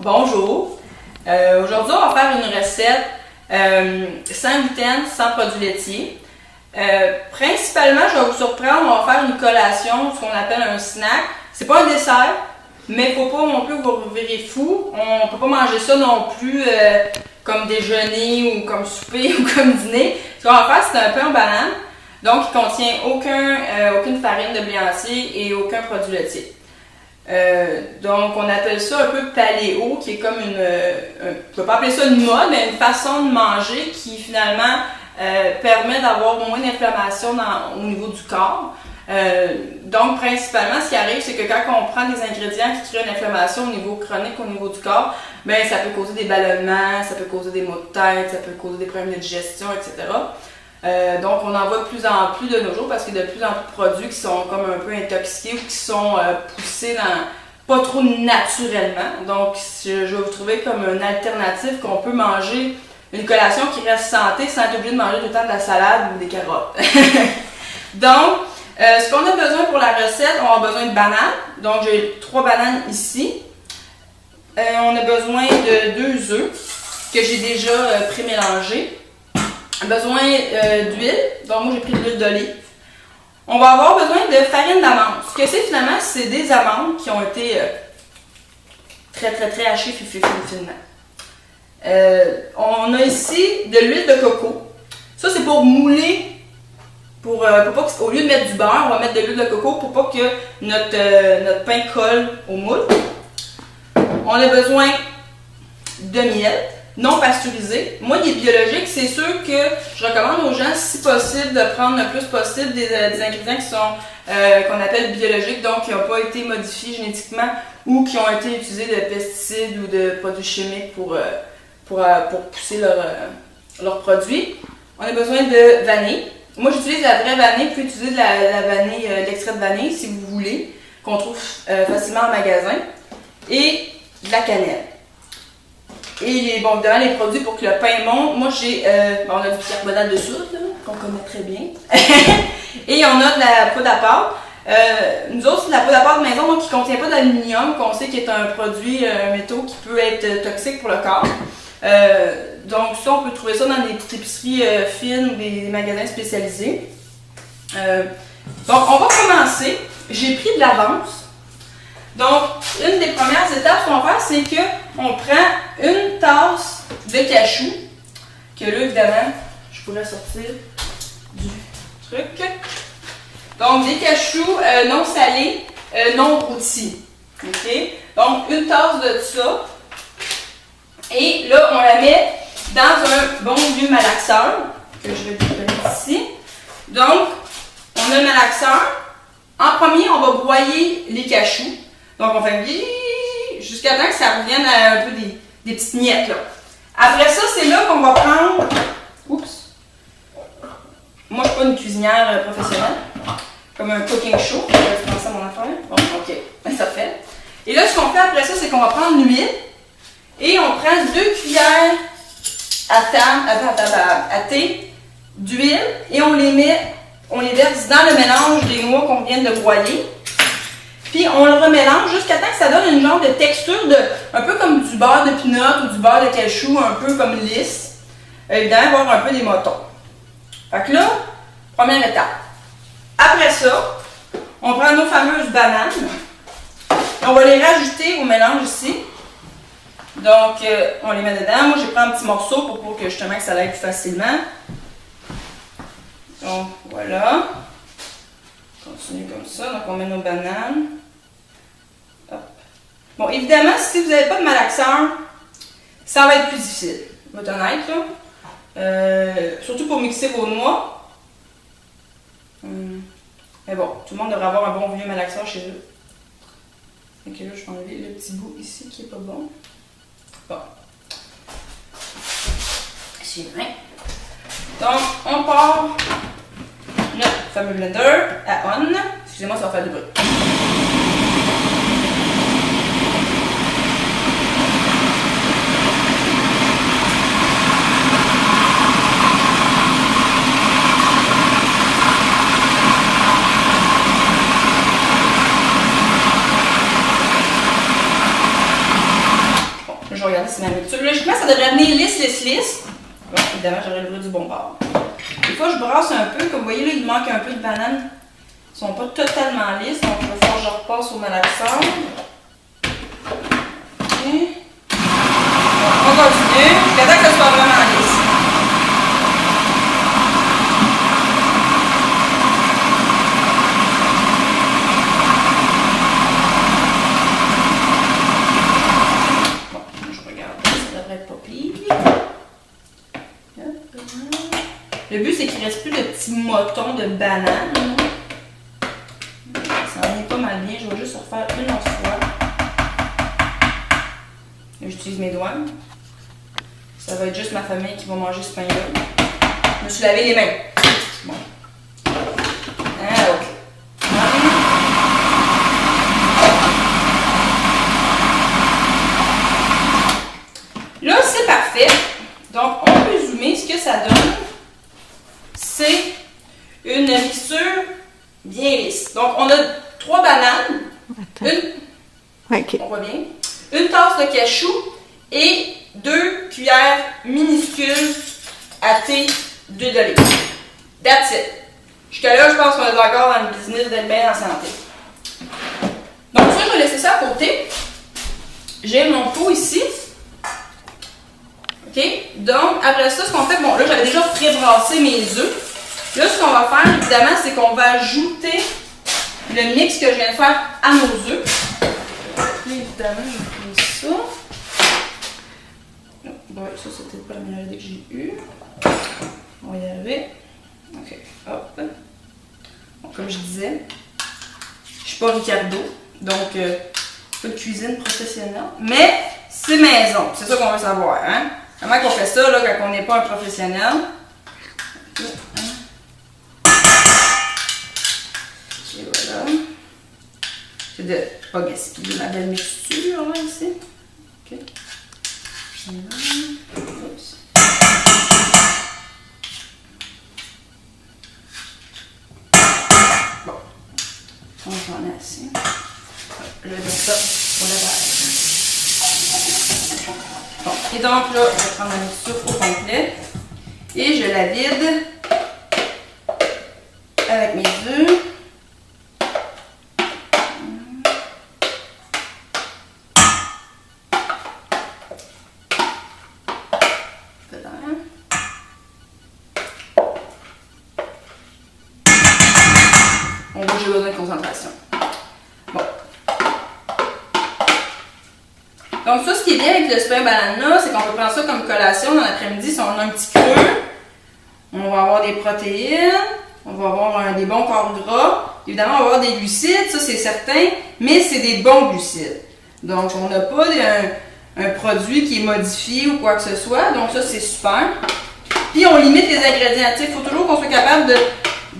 bonjour. Aujourd'hui, on va faire une recette sans gluten, sans produits laitiers. Principalement, je vais vous surprendre, on va faire une collation, ce qu'on appelle un snack. C'est pas un dessert, mais il ne faut pas non plus vous revirer fou. On ne peut pas manger ça non plus comme déjeuner ou comme souper ou comme dîner. Ce qu'on va faire, c'est un pain aux bananes. Donc, il ne contient aucune farine de blé entier et aucun produit laitier. Donc, on appelle ça un peu paléo, qui est comme on ne peut pas appeler ça une mode, mais une façon de manger qui finalement permet d'avoir moins d'inflammation au niveau du corps. Donc, principalement, ce qui arrive, c'est que quand on prend des ingrédients qui créent une inflammation au niveau chronique, au niveau du corps, ben, ça peut causer des ballonnements, ça peut causer des maux de tête, ça peut causer des problèmes de digestion, etc. Donc, on en voit de plus en plus de nos jours parce qu'il y a de plus en plus de produits qui sont comme un peu intoxiqués ou qui sont poussés pas trop naturellement. Donc, je vais vous trouver comme une alternative qu'on peut manger une collation qui reste santé sans être obligé de manger tout le temps de la salade ou des carottes. Donc, ce qu'on a besoin pour la recette, on a besoin de bananes. Donc, j'ai 3 bananes ici. On a besoin de 2 œufs que j'ai déjà pré-mélangés. Besoin d'huile, donc moi j'ai pris de l'huile d'olive. On va avoir besoin de farine d'amande. Ce que c'est finalement, c'est des amandes qui ont été très hachées finement. On a ici de l'huile de coco. Ça c'est pour mouler, pour pas que, au lieu de mettre du beurre, on va mettre de l'huile de coco pour pas que notre pain colle au moule. On a besoin de miel. Non pasteurisé. Moi, il est biologique. C'est sûr que je recommande aux gens, si possible, de prendre le plus possible des ingrédients qui sont qu'on appelle biologiques, donc qui n'ont pas été modifiés génétiquement ou qui ont été utilisés de pesticides ou de produits chimiques pour pousser leurs produits. On a besoin de vanille. Moi, j'utilise la vraie vanille. Vous pouvez utiliser de la vanille, l'extrait de vanille si vous voulez, qu'on trouve facilement en magasin. Et de la cannelle. Et bon, évidemment, les produits pour que le pain monte. Moi, on a du bicarbonate de soude, qu'on connaît très bien. Et on a de la poudre à pâte. Nous autres, c'est de la poudre à pâte maison, donc qui ne contient pas d'aluminium, qu'on sait qu'il est un produit, un métaux qui peut être toxique pour le corps. Donc, ça, on peut trouver ça dans des petites épiceries fines ou des magasins spécialisés. Donc, on va commencer. J'ai pris de l'avance. Donc, une des premières étapes qu'on va faire, c'est qu'on prend une tasse de cachou, que là, évidemment, je pourrais sortir du truc. Donc, des cachous non salés, non rôtis. OK? Donc, une tasse de ça. Et là, on la met dans un bon vieux malaxeur, que je vais vous donner ici. Donc, on a un malaxeur. En premier, on va broyer les cachous. Donc, on fait jusqu'à temps que ça revienne à un peu des petites miettes, là. Après ça, c'est là qu'on va prendre... Oups! Moi, je ne suis pas une cuisinière professionnelle. Comme un cooking show. Je vais commencer à mon affaire. Bon, OK. Ça fait. Et là, ce qu'on fait après ça, c'est qu'on va prendre l'huile. Et on prend 2 cuillères à thé d'huile. Et on les verse dans le mélange des noix qu'on vient de broyer. Puis on le remélange jusqu'à temps que ça donne une genre de texture un peu comme du beurre de peanut ou du beurre de cachou, un peu comme lisse. Évidemment, avoir un peu des motons. Fait que là, première étape. Après ça, on prend nos fameuses bananes. Et on va les rajouter au mélange ici. Donc, on les met dedans. Moi, j'ai pris un petit morceau pour que justement que ça aille plus facilement. Donc, voilà. Continue comme ça. Donc, on met nos bananes. Hop. Bon, évidemment, si vous n'avez pas de malaxeur, ça va être plus difficile. Je vais être honnête, là. Surtout pour mixer vos noix. Mais bon, tout le monde devrait avoir un bon vieux malaxeur chez eux. Donc là, je vais enlever le petit bout ici qui n'est pas bon. Bon. C'est bien. Donc, on part notre fameux blender à on. Excusez-moi, ça va faire du bruit. regarder si ma mixture. Logiquement, ça devrait venir lisse. Bon, évidemment, j'aurais le bruit du bon bord. Des fois, je brasse un peu. Comme vous voyez, là, il manque un peu de bananes. Ils sont pas totalement lisses, donc il va falloir que je repasse au malaxeur. Ok. On continue. Jusqu'à temps que ça soit vraiment lisse. Le but, c'est qu'il ne reste plus de petits motons de banane. Ça en est pas mal bien. Je vais juste refaire une autre fois. J'utilise mes doigts. Ça va être juste ma famille qui va manger ce pain-là. Je me suis lavé les mains. Bon. Ah, ok. Là, c'est parfait. Donc, on peut zoomer. Ce que ça donne, c'est une mixture bien lisse. Donc, on a 3 bananes, on voit bien, une tasse de cachou et 2 cuillères minuscules à thé d'huile d'olive. That's it. Jusqu'à là, je pense qu'on est encore dans le business d'être bien en santé. Donc, ça, je vais laisser ça à côté. J'ai mon pot ici. OK? Donc, après ça, ce qu'on fait, bon, là, j'avais déjà pré-brassé mes œufs. Là, ce qu'on va faire, évidemment, c'est qu'on va ajouter le mix que je viens de faire à nos œufs. Là, évidemment, je fais ça. Ouais, ça, c'était pas la meilleure idée que j'ai eue. On va y arriver. OK, hop. Bon, comme je disais, je suis pas Ricardo, donc pas de cuisine professionnelle, mais c'est maison, c'est ça qu'on veut savoir, hein? Comment qu'on fait ça, là, quand on n'est pas un professionnel? Et voilà. C'est de pas gaspiller ma belle mixture, là, ici. OK. Oups. Bon. On en a assez. Je vais mettre ça au lavage. Bon. Et donc, là, je vais prendre ma mixture au complet. Et je la vide avec mes œufs. On voit que j'ai besoin de concentration. Bon. Donc ça, ce qui est bien avec le pain banane-là, c'est qu'on peut prendre ça comme collation dans l'après-midi si on a un petit creux. On va avoir des protéines, on va avoir des bons corps gras. Évidemment, on va avoir des glucides, ça c'est certain, mais c'est des bons glucides. Donc on n'a pas un produit qui est modifié ou quoi que ce soit, donc ça c'est super. Puis on limite les ingrédients. Il faut toujours qu'on soit capable de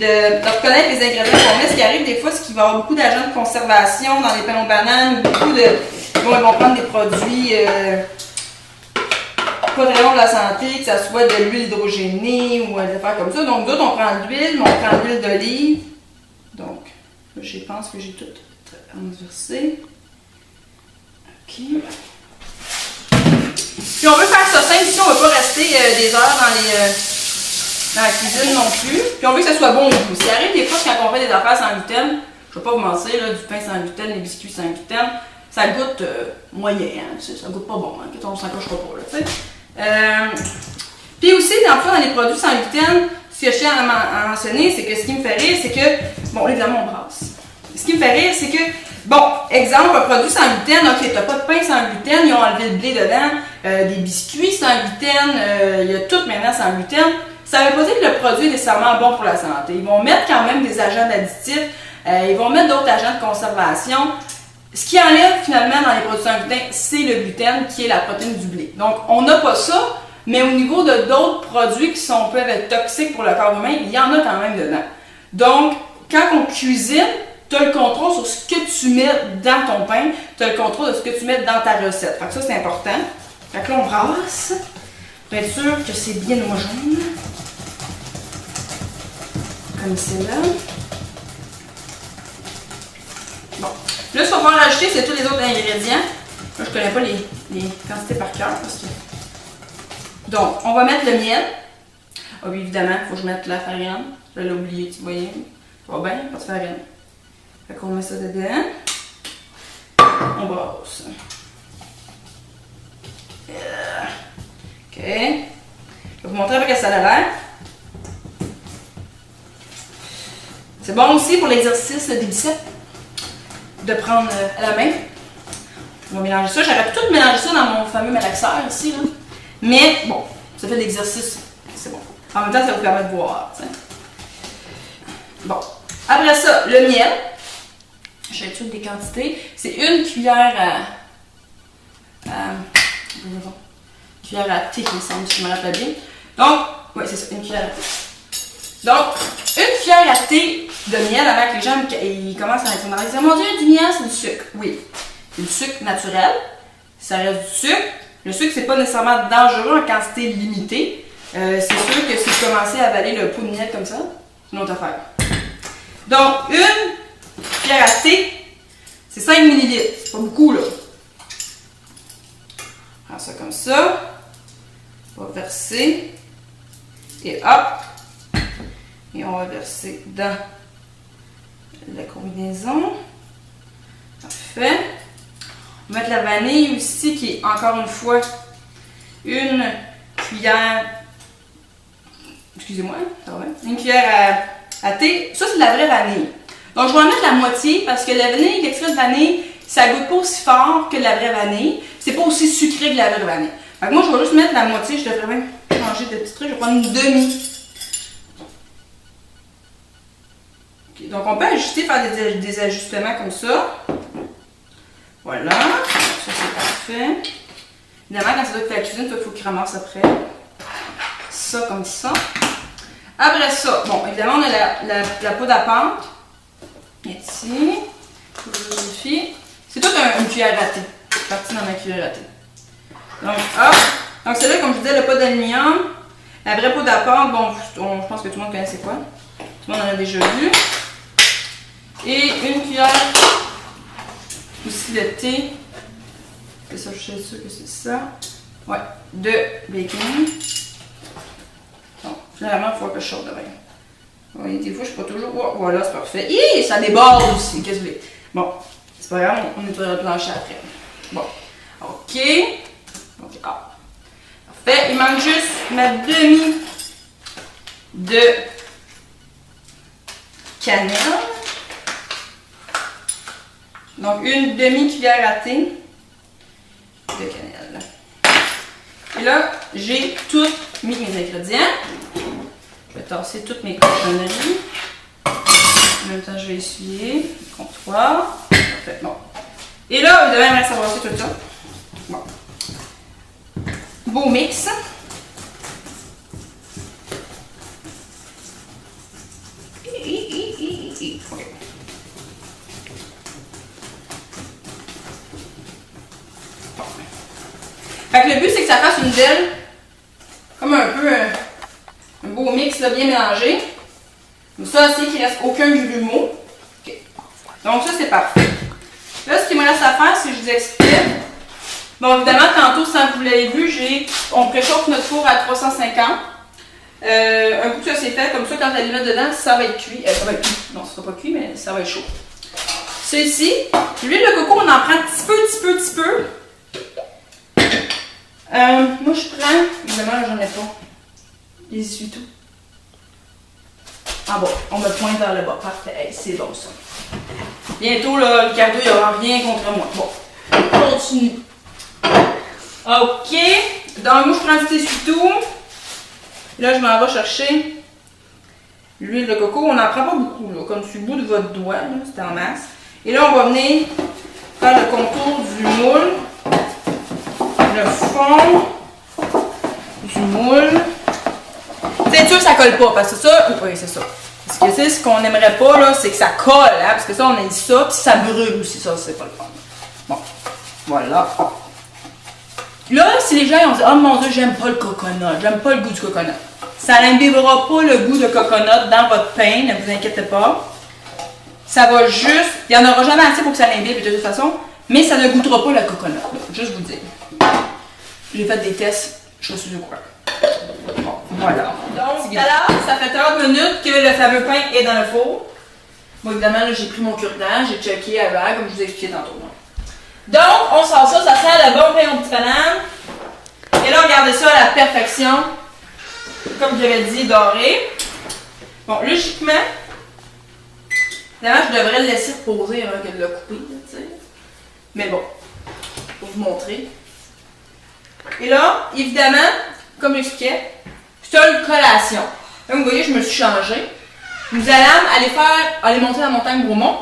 reconnaître les ingrédients qu'on met. Ce qui arrive des fois, c'est qu'il va y avoir beaucoup d'agents de conservation dans les pains aux bananes, beaucoup de... Ils vont prendre des produits pas très bons de la santé, que ce soit de l'huile hydrogénée ou des affaires comme ça. Donc d'autres, on prend de l'huile, mais on prend de l'huile d'olive. Donc, là, je pense que j'ai tout transversé. OK. Puis on veut faire ça simple, ici on ne veut pas rester des heures dans la cuisine non plus. Puis on veut que ça soit bon au goût. Ça arrive des fois quand on fait des affaires sans gluten, je ne vais pas vous mentir, là, du pain sans gluten, des biscuits sans gluten, ça goûte moyen, hein, ça goûte pas bon, hein, on s'en cochera pas là, tu sais. Puis aussi, dans les produits sans gluten, ce que je tiens à mentionner, c'est que ce qui me fait rire, c'est que, bon, évidemment on brasse. Ce qui me fait rire, c'est que, bon, exemple, un produit sans gluten, ok, t'as pas de pain sans gluten, ils ont enlevé le blé dedans, des biscuits sans gluten, il y a tout maintenant sans gluten. Ça ne veut pas dire que le produit est nécessairement bon pour la santé. Ils vont mettre quand même des agents additifs, ils vont mettre d'autres agents de conservation. Ce qui enlève finalement dans les produits sans gluten, c'est le gluten qui est la protéine du blé. Donc on n'a pas ça, mais au niveau de d'autres produits qui peuvent être toxiques pour le corps humain, il y en a quand même dedans. Donc quand on cuisine, tu as le contrôle sur ce que tu mets dans ton pain, tu as le contrôle de ce que tu mets dans ta recette. Fait que ça c'est important. Fait que là on brasse pour être sûr que c'est bien noix jaune. Comme celle-là. Bon. Là, ce qu'on va rajouter, c'est tous les autres ingrédients. Moi, je connais pas les quantités par cœur. Donc, on va mettre le miel. Ah oui, évidemment, il faut que je mette la farine. Je l'ai oublié, tu voyais. Ça va bien, pas de farine. Fait qu'on met ça dedans. On brasse. OK. Je vais vous montrer un peu ce que ça a l'air. C'est bon aussi pour l'exercice des biceps de prendre à la main. On va mélanger ça. J'aurais pu tout mélanger ça dans mon fameux malaxeur ici. Là. Mais bon, ça fait de l'exercice. C'est bon. En même temps, ça vous permet de voir. T'sais. Bon. Après ça, le miel. J'ai toutes des quantités. C'est une cuillère cuillère à thé, il me semble, si je me rappelle bien. Donc, oui, c'est ça, une cuillère à thé. Donc, une cuillère à thé de miel avant que les gens ils commencent à dire mon Dieu, du miel, c'est du sucre. Oui, c'est du sucre naturel. Ça reste du sucre. Le sucre, c'est pas nécessairement dangereux en quantité limitée. C'est sûr que si vous commencez à avaler le pot de miel comme ça, c'est une autre affaire. Donc, une cuillère à thé, c'est 5 ml. C'est pas beaucoup, là. On prend ça comme ça. On va verser. Et hop! Et on va verser dans la combinaison. Parfait. On va mettre la vanille aussi, qui est encore une fois une cuillère. Excusez-moi, ça va bien. Une cuillère à thé. Ça, c'est de la vraie vanille. Donc, je vais en mettre la moitié parce que la vanille, l'extrait de vanille, ça goûte pas aussi fort que la vraie vanille. C'est pas aussi sucré que la vraie vanille. Donc, moi, je vais juste mettre la moitié. Je devrais même changer de petit truc. Je vais prendre une demi. Okay. Donc, on peut ajuster, faire des ajustements comme ça. Voilà. Ça, c'est parfait. Évidemment, quand ça doit être à la cuisine, il faut qu'il ramasse après. Ça, comme ça. Après ça, bon, évidemment, on a la poudre à pâte. Ici. Je vérifie. C'est tout une cuillère à thé. C'est parti dans ma cuillère à thé. Donc, hop. Donc, c'est là, comme je disais, le pot d'aluminium. La vraie poudre à pâte, bon, je pense que tout le monde connaît c'est quoi. Tout le monde en a déjà vu. Et une cuillère aussi de thé. C'est ça, je suis sûre que c'est ça. Ouais, de baking. Bon, finalement, il faut que je sorte de rien. Vous voyez, des fois, je ne suis pas toujours. Oh, voilà, c'est parfait. Hi, ça déborde aussi. Qu'est-ce que vous voulez? Bon, c'est pas grave, on nettoiera le plancher après. Bon, OK. OK, ah. Parfait. Il manque juste ma demi de cannelle. Donc, une demi-cuillère à thé de cannelle. Et là, j'ai tous mis mes ingrédients. Je vais tasser toutes mes cochonneries. En même temps, je vais essuyer le comptoir. Parfait. Bon. Et là, évidemment, il me reste à brasser tout ça. Bon. Beau mix. OK. Fait que le but, c'est que ça fasse une gel comme un peu un beau mix là, bien mélangé. Comme ça, c'est qu'il ne reste aucun grumeau. Okay. Donc ça, c'est parfait. Là, ce qu'il me reste à faire, c'est que je vous explique. Bon, évidemment, tantôt, sans que vous l'ayez vu, on préchauffe notre four à 350. Un coup que ça c'est fait, comme ça, quand vous allez le mettre dedans, ça va être cuit. Ça va être cuit. Non, ça ne sera pas cuit, mais ça va être chaud. Ça ici, l'huile de coco, on en prend un petit peu. Moi, je prends, évidemment, j'en ai pas. Les essuie-tout. Ah bon, on me pointe vers le bas. Parfait, hey, c'est bon ça. Bientôt, là, Ricardo, il n'y aura rien contre moi. Bon, on continue. OK. Donc, moi, je prends cet essuie-tout. Là, je m'en vais chercher l'huile de coco. On n'en prend pas beaucoup, là, comme sur le bout de votre doigt. C'est en masse. Et là, on va venir faire le contour du moule. Le fond du moule. C'est sûr que ça colle pas, parce que ça, oui, c'est ça. Parce que tu sais, ce qu'on n'aimerait pas, là, c'est que ça colle, hein, parce que ça, on a dit ça, puis ça brûle aussi, ça, c'est pas le fun. Bon, voilà. Là, si les gens ont dit, oh mon Dieu, j'aime pas le coconut, j'aime pas le goût du coconut. Ça n'imbibera pas le goût de coconut dans votre pain, ne vous inquiétez pas. Ça va juste, il n'y en aura jamais assez pour que ça l'imbibe de toute façon. Mais ça ne goûtera pas la coconut, là, juste vous dire. J'ai fait des tests, je suis au courant. Bon, voilà. Donc, là, ça fait 30 minutes que le fameux pain est dans le four. Bon, évidemment, j'ai pris mon cure-dent, j'ai checké avant, comme je vous ai expliqué tantôt. Donc, on sort ça, ça sent le bon pain aux petites bananes. Et là, regardez ça à la perfection. Comme je l'avais dit, doré. Bon, logiquement, évidemment, je devrais le laisser reposer avant que de le couper, tu sais. Mais bon, pour vous montrer. Et là, évidemment, comme j'expliquais, c'est une collation. Comme vous voyez, je me suis changée. Nous allons aller monter la montagne Bromont.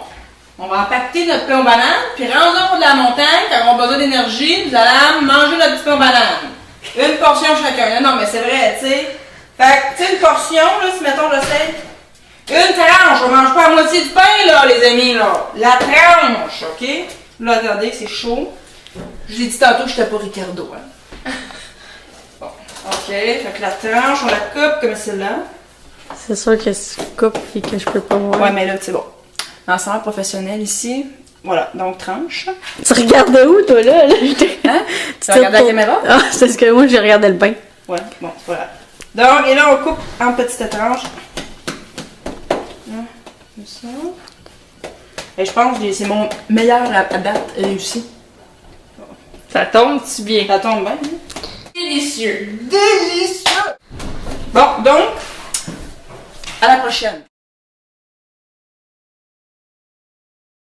On va empaqueter notre pain aux bananes, puis rendu au haut de la montagne, quand on a besoin d'énergie, nous allons manger notre petit pain aux bananes. Une portion chacun. Non, mais c'est vrai, tu sais. Fait que, tu sais, une portion, là, si mettons, je sais, une tranche, on mange pas la moitié du pain, là, les amis, là. La tranche, OK? Là, regardez, c'est chaud. Je vous ai dit tantôt que je n'étais pas Ricardo, hein. Bon, OK. Fait que la tranche, on la coupe comme celle-là. C'est sûr que si tu coupes et que je peux pas voir. Ouais, mais là, c'est bon. Ensemble professionnel ici. Voilà, donc tranche. Tu regardais où, toi, là? Hein? Tu regardais la caméra? Ah, c'est parce que moi, j'ai regardé le bain. Ouais, bon, voilà. Donc, et là, on coupe en petites tranches. Là, comme ça. Et je pense que c'est mon meilleur à date réussi. Ça tombe-tu bien? Ça tombe bien. Hein? Délicieux! Délicieux! Bon, donc, à la prochaine.